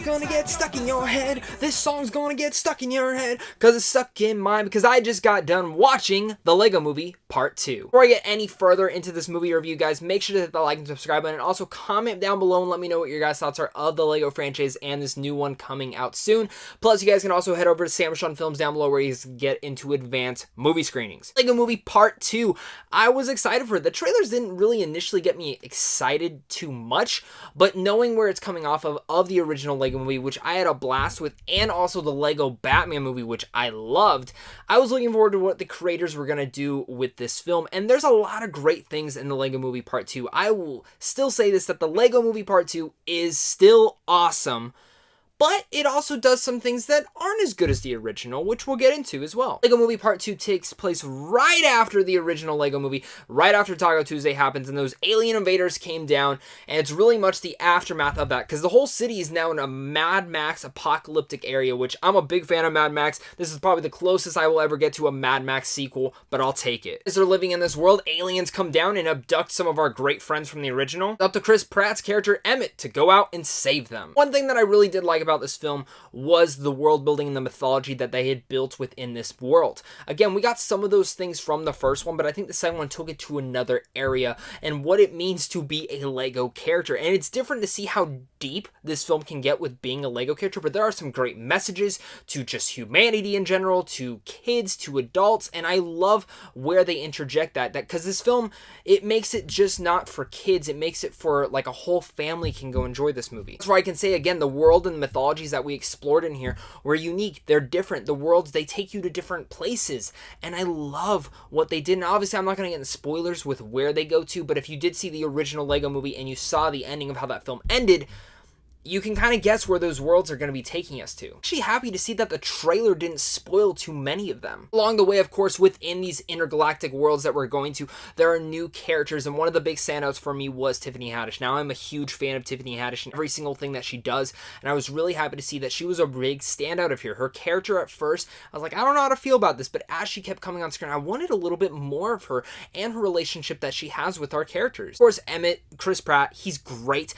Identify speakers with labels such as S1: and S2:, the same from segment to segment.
S1: song's gonna get stuck in your head. This song's gonna get stuck in your head, cause it's stuck in mine, because I just got done watching the Lego Movie Part 2. Before I get any further into this movie review, guys, make sure to hit the like and subscribe button, and also comment down below and let me know what your guys' thoughts are of the Lego franchise and this new one coming out soon. Plus, you guys can also head over to Sam Sean Films down below, where you get into advanced movie screenings. Lego Movie Part 2. I was excited for it. The trailers didn't really initially get me excited too much, but knowing where it's coming off of the original Lego Movie, which I had a blast with, and also the Lego Batman movie, which I loved, I was looking forward to what the creators were going to do with this film, and there's a lot of great things in the Lego Movie Part 2. I will still say this, that the Lego Movie Part 2 is still awesome, but it also does some things that aren't as good as the original, which we'll get into as well. Lego Movie Part 2 takes place right after the original Lego Movie, right after Taco Tuesday happens, and those alien invaders came down, and it's really much the aftermath of that, because the whole city is now in a Mad Max apocalyptic area, which I'm a big fan of Mad Max. This is probably the closest I will ever get to a Mad Max sequel, but I'll take it. As they're living in this world, aliens come down and abduct some of our great friends from the original. It's up to Chris Pratt's character, Emmett, to go out and save them. One thing that I really did like about this film was the world building and the mythology that they had built within this world. Again, we got some of those things from the first one, but I think the second one took it to another area and what it means to be a Lego character. And it's different to see how deep this film can get with being a Lego character, but there are some great messages to just humanity in general, to kids, to adults, and I love where they interject that because this film, it makes it just not for kids, it makes it for like a whole family can go enjoy this movie. That's why I can say again, the world and mythologies that we explored in here were unique. They're different. The worlds, they take you to different places, and I love what they did. And obviously I'm not going to get into spoilers with where they go to, but if you did see the original Lego Movie and you saw the ending of how that film ended, you can kind of guess where those worlds are going to be taking us to. Actually happy to see that the trailer didn't spoil too many of them. Along the way, of course, within these intergalactic worlds that we're going to, there are new characters, and one of the big standouts for me was Tiffany Haddish. Now, I'm a huge fan of Tiffany Haddish and every single thing that she does, and I was really happy to see that she was a big standout of here. Her character at first, I was like, I don't know how to feel about this, but as she kept coming on screen, I wanted a little bit more of her and her relationship that she has with our characters. Of course, Emmett, Chris Pratt, he's great.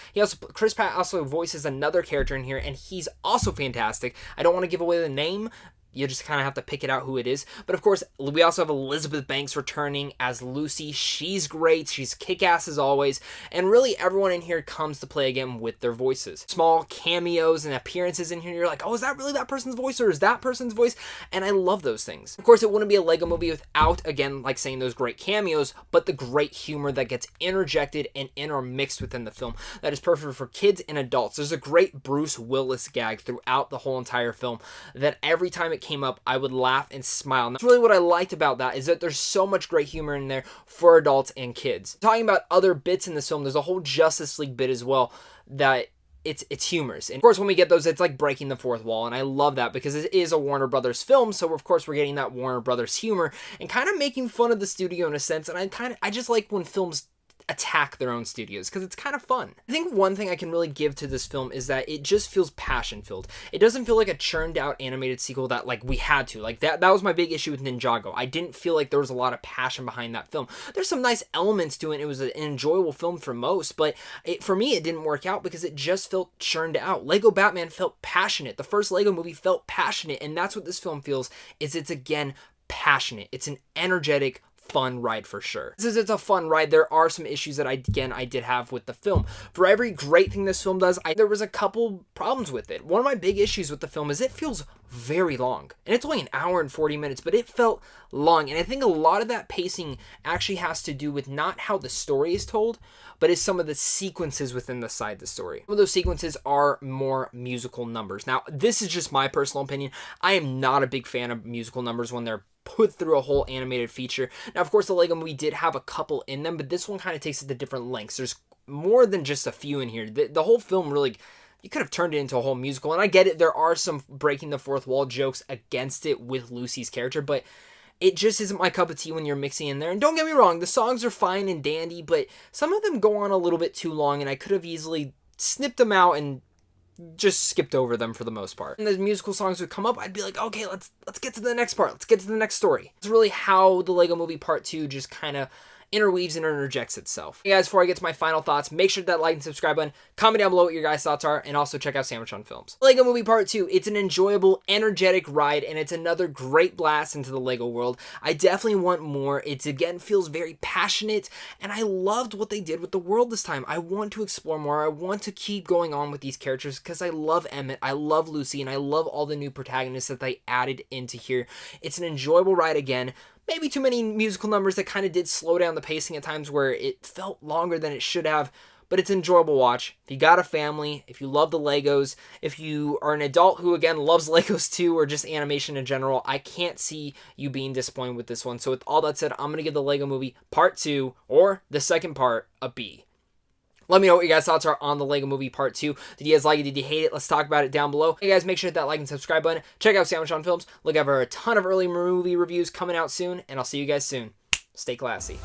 S1: Chris Pratt also voices another character in here, and he's also fantastic. I don't want to give away the name. You just kind of have to pick it out who it is. But of course, we also have Elizabeth Banks returning as Lucy. She's great. She's kick-ass as always. And really, everyone in here comes to play again with their voices. Small cameos and appearances in here. You're like, oh, is that really that person's voice, or is that person's voice? And I love those things. Of course, it wouldn't be a Lego Movie without, again, like saying those great cameos, but the great humor that gets interjected and intermixed within the film. That is perfect for kids and adults. There's a great Bruce Willis gag throughout the whole entire film that every time it came up, I would laugh and smile. And that's really what I liked about that, is that there's so much great humor in there for adults and kids. Talking about other bits in this film, there's a whole Justice League bit as well that it's humorous. And of course, when we get those, it's like breaking the fourth wall, and I love that because it is a Warner Brothers film, so of course we're getting that Warner Brothers humor and kind of making fun of the studio in a sense, and I just like when films attack their own studios because it's kind of fun. I think one thing I can really give to this film is that it just feels passion filled. It doesn't feel like a churned out animated sequel that like we had to. Like that was my big issue with Ninjago. I didn't feel like there was a lot of passion behind that film. There's some nice elements to it. It was an enjoyable film for most, but for me it didn't work out because it just felt churned out. Lego Batman felt passionate. The first Lego Movie felt passionate, and that's what this film feels. It's again passionate. It's an energetic, fun ride for sure. It's a fun ride. There are some issues that I did have with the film. For every great thing this film does, there was a couple problems with it. One of my big issues with the film is it feels very long. And it's only an hour and 40 minutes, but it felt long. And I think a lot of that pacing actually has to do with not how the story is told, but is some of the sequences within the side of the story. Some of those sequences are more musical numbers. Now, this is just my personal opinion. I am not a big fan of musical numbers when they're put through a whole animated feature. Now, of course, the Lego Movie did have a couple in them, but this one kind of takes it to different lengths. There's more than just a few in here. The whole film really, you could have turned it into a whole musical, and I get it. There are some breaking the fourth wall jokes against it with Lucy's character, but it just isn't my cup of tea when you're mixing in there. And don't get me wrong, the songs are fine and dandy, but some of them go on a little bit too long, and I could have easily snipped them out and just skipped over them for the most part. And the musical songs would come up, I'd be like, okay, let's get to the next part. Let's get to the next story. It's really how the Lego Movie Part 2 just kind of interweaves and interjects itself. Hey guys, before I get to my final thoughts, make sure to hit that like and subscribe button, comment down below what your guys' thoughts are, and also check out Sandwich on Films. Lego Movie Part 2, it's an enjoyable, energetic ride, and it's another great blast into the Lego world. I definitely want more. It again feels very passionate, and I loved what they did with the world this time. I want to explore more. I want to keep going on with these characters because I love Emmett, I love Lucy, and I love all the new protagonists that they added into here. It's an enjoyable ride again. Maybe too many musical numbers that kind of did slow down the pacing at times where it felt longer than it should have, but it's an enjoyable watch. If you got a family, if you love the Legos, if you are an adult who, again, loves Legos too, or just animation in general, I can't see you being disappointed with this one. So with all that said, I'm going to give the Lego Movie Part 2, or the second part, a B. Let me know what your guys' thoughts are on the Lego Movie Part 2. Did you guys like it? Did you hate it? Let's talk about it down below. Hey guys, make sure to hit that like and subscribe button. Check out Sandwich on Films. Look out for a ton of early movie reviews coming out soon, and I'll see you guys soon. Stay classy.